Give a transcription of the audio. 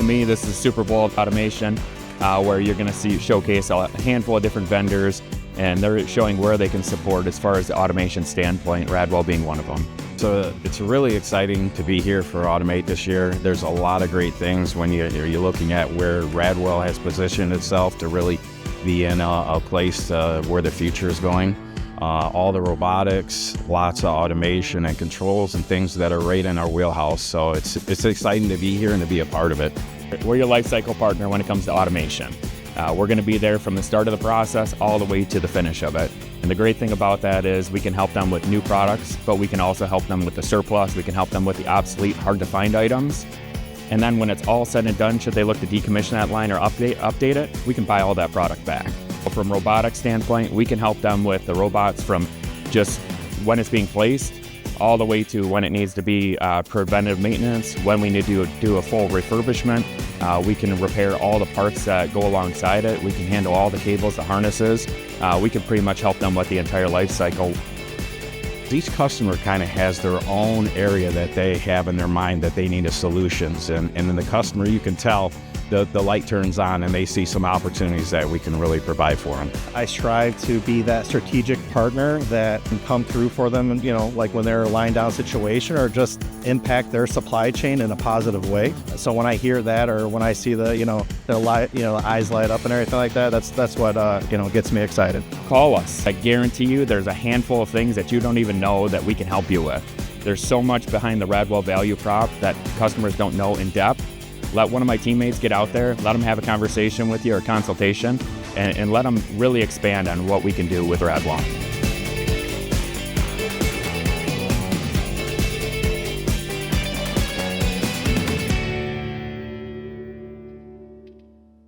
To me, this is Super Bowl of automation, where you're going to showcase a handful of different vendors, and they're showing where they can support as far as the automation standpoint, Radwell being one of them. So it's really exciting to be here for Automate this year. There's a lot of great things when you're looking at where Radwell has positioned itself to really be in a place where the future is going. All the robotics, lots of automation and controls and things that are right in our wheelhouse. So it's exciting to be here and to be a part of it. We're your Lifecycle partner when it comes to automation. We're going to be there from the start of the process all the way to the finish of it. And the great thing about that is we can help them with new products, but we can also help them with the surplus. We can help them with the obsolete, hard to find items. And then when it's all said and done, should they look to decommission that line or update it, we can buy all that product back. From a robotics standpoint, we can help them with the robots from just when it's being placed all the way to when it needs to be preventive maintenance, when we need to do a full refurbishment. We can repair all the parts that go alongside it. We can handle all the cables, the harnesses. We can pretty much help them with the entire life cycle. Each customer kind of has their own area that they have in their mind that they need a solutions. And in the customer, you can tell the light turns on and they see some opportunities that we can really provide for them. I strive to be that strategic partner that can come through for them, like when they're in a line down situation, or just impact their supply chain in a positive way. So when I hear that, or when I see their eyes light up and everything like that, that's what gets me excited. Call us. I guarantee you there's a handful of things that you don't even know that we can help you with. There's so much behind the Radwell value prop that customers don't know in depth. Let one of my teammates get out there, let them have a conversation with you or consultation, and let them really expand on what we can do with Radwell.